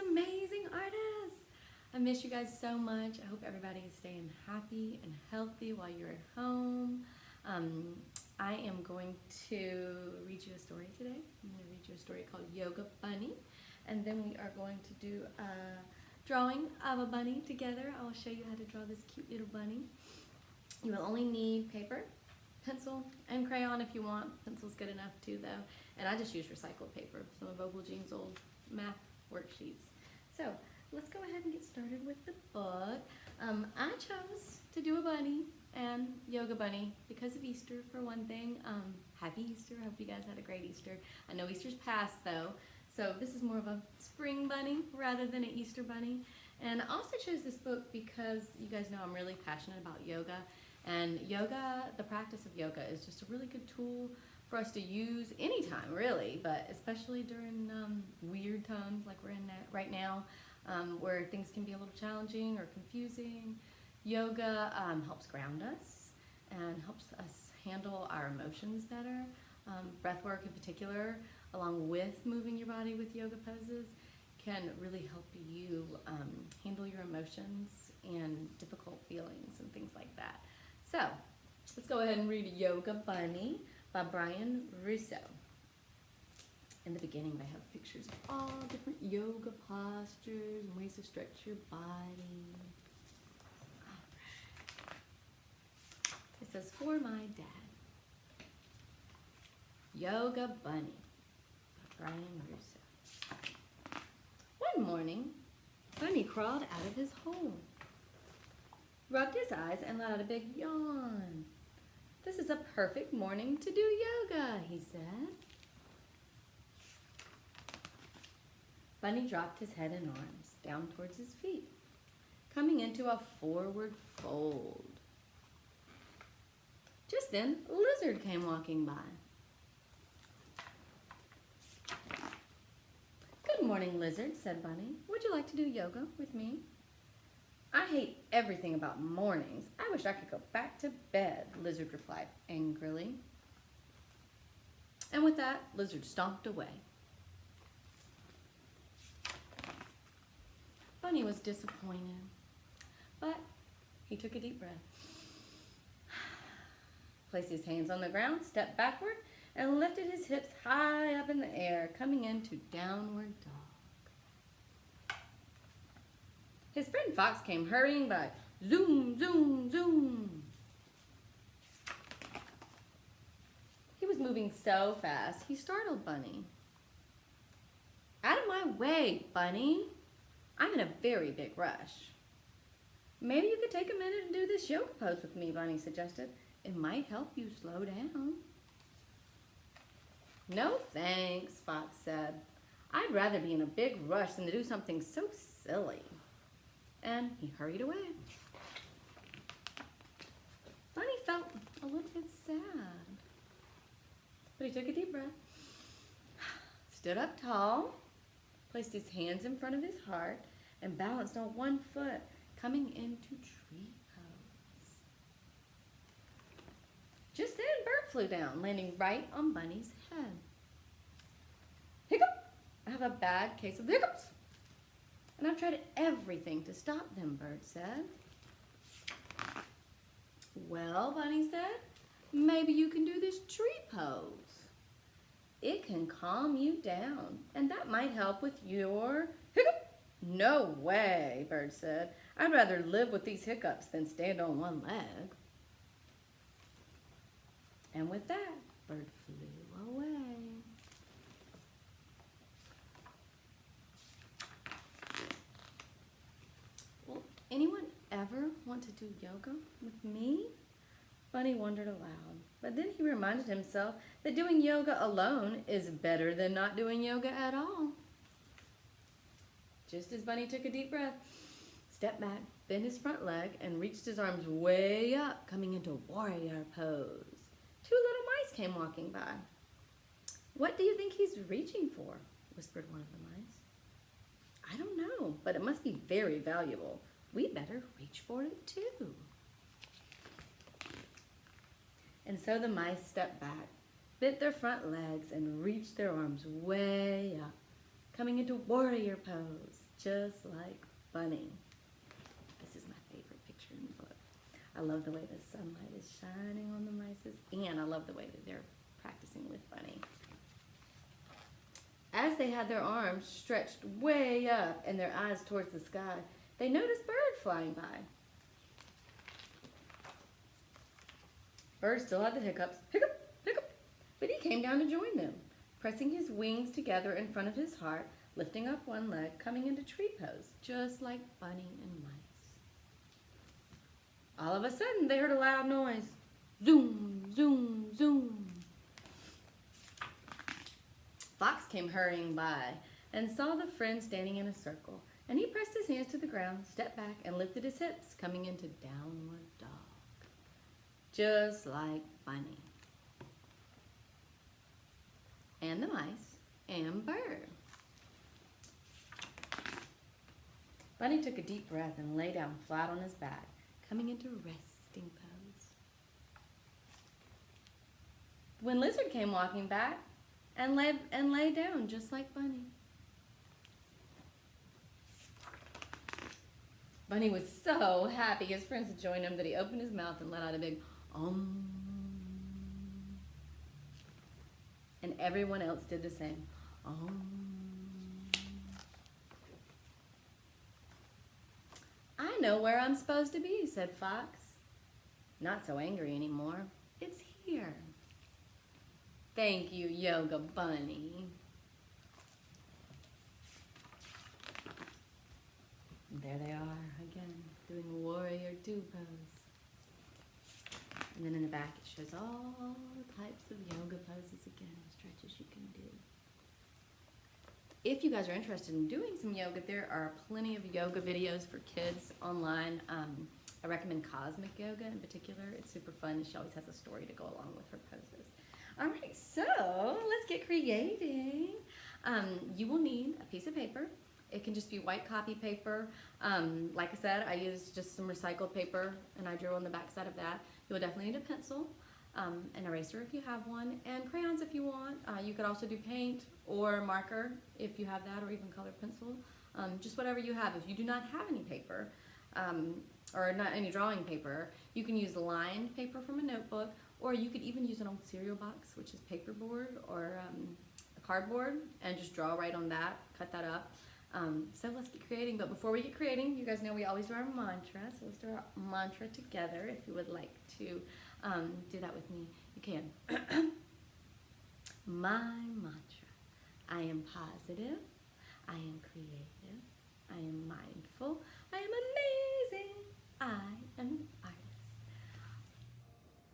amazing artists. I miss you guys so much. I hope everybody is staying happy and healthy while you're at home. Um, I am going to read you a story today. I'm going to read you a story called Yoga Bunny. And then we are going to do a drawing of a bunny together. I will show you how to draw this cute little bunny. You will only need paper, pencil, and crayon if you want. Pencil's good enough too though. And I just use recycled paper, some of Vogel Jean's old math worksheets. So let's go ahead and get started with the book. I chose to do a bunny and Yoga Bunny because of Easter for one thing. Happy Easter, hope you guys had a great Easter. I know Easter's past though, so this is more of a spring bunny rather than an Easter bunny. And I also chose this book because you guys know I'm really passionate about yoga. And yoga, the practice of yoga is just a really good tool for us to use anytime really, but especially during weird times like we're in right now, where things can be a little challenging or confusing. Yoga helps ground us and helps us handle our emotions better. Breath work in particular, along with moving your body with yoga poses, can really help you handle your emotions and difficult feelings and things like that. So let's go ahead and read Yoga Bunny by Brian Russo. In the beginning, they have pictures of all different yoga postures and ways to stretch your body. All right. It says, for my dad. Yoga Bunny by Brian Russo. One morning, Bunny crawled out of his hole, rubbed his eyes, and let out a big yawn. This is a perfect morning to do yoga, he said. Bunny dropped his head and arms down towards his feet, coming into a forward fold. Just then, a lizard came walking by. Good morning, Lizard, said Bunny. Would you like to do yoga with me? I hate everything about mornings. I wish I could go back to bed, Lizard replied angrily. And with that, Lizard stomped away. Bunny was disappointed, but he took a deep breath, placed his hands on the ground, stepped backward, and lifted his hips high up in the air, coming into downward dog. His friend Fox came hurrying by. Zoom, zoom, zoom. He was moving so fast, he startled Bunny. Out of my way, Bunny. I'm in a very big rush. Maybe you could take a minute and do this yoga pose with me, Bunny suggested. It might help you slow down. No thanks, Fox said. I'd rather be in a big rush than to do something so silly. And he hurried away. Bunny felt a little bit sad, but he took a deep breath, stood up tall, placed his hands in front of his heart, and balanced on one foot, coming into tree pose. Just then, a bird flew down, landing right on Bunny's head. Hiccup! I have a bad case of the hiccups. And I've tried everything to stop them, Bird said. Well, Bunny said, maybe you can do this tree pose. It can calm you down, and that might help with your hiccup. No way, Bird said. I'd rather live with these hiccups than stand on one leg. And with that, Bird flew away. Will anyone ever want to do yoga with me? Bunny wondered aloud, but then he reminded himself that doing yoga alone is better than not doing yoga at all. Just as Bunny took a deep breath, stepped back, bent his front leg, and reached his arms way up, coming into warrior pose. Two little mice came walking by. What do you think he's reaching for? Whispered one of the mice. I don't know, but it must be very valuable. We better reach for it too. And so the mice stepped back, bent their front legs, and reached their arms way up, coming into warrior pose. just like Bunny. This is my favorite picture in the book. I love the way the sunlight is shining on the mice, and I love the way that they're practicing with Bunny. As they had their arms stretched way up and their eyes towards the sky, they noticed Bird flying by. Bird still had the hiccups, hiccup, hiccup, but he came down to join them, pressing his wings together in front of his heart, lifting up one leg, coming into tree pose, just like Bunny and mice. All of a sudden, they heard a loud noise. Zoom, zoom, zoom. Fox came hurrying by and saw the friends standing in a circle, and he pressed his hands to the ground, stepped back, and lifted his hips, coming into downward dog, just like Bunny and the mice and Bird. Bunny took a deep breath and lay down flat on his back, coming into resting pose. When Lizard came walking back and lay down just like Bunny. Bunny was so happy his friends had joined him that he opened his mouth and let out a big and everyone else did the same. I know where I'm supposed to be, said Fox. Not so angry anymore. It's here. Thank you, Yoga Bunny. There they are again, doing Warrior 2 pose. And then in the back it shows all types of yoga poses again, stretches you can do. If you guys are interested in doing some yoga, there are plenty of yoga videos for kids online. I recommend Cosmic Yoga in particular. It's super fun. She always has a story to go along with her poses. All right, so let's get creating. You will need a piece of paper. It can just be white copy paper. Like I said, I used just some recycled paper and I drew on the back side of that. You'll definitely need a pencil, an eraser if you have one, and crayons if you want. You could also do paint or marker if you have that, or even colored pencil. Just whatever you have. If you do not have any paper, or not any drawing paper, you can use lined paper from a notebook, or you could even use an old cereal box, which is paperboard, or a cardboard, and just draw right on that, cut that up. So let's get creating, but before we get creating, you guys know we always do our mantra, so let's do our mantra together. If you would like to do that with me, you can. My mantra: I am positive, I am creative,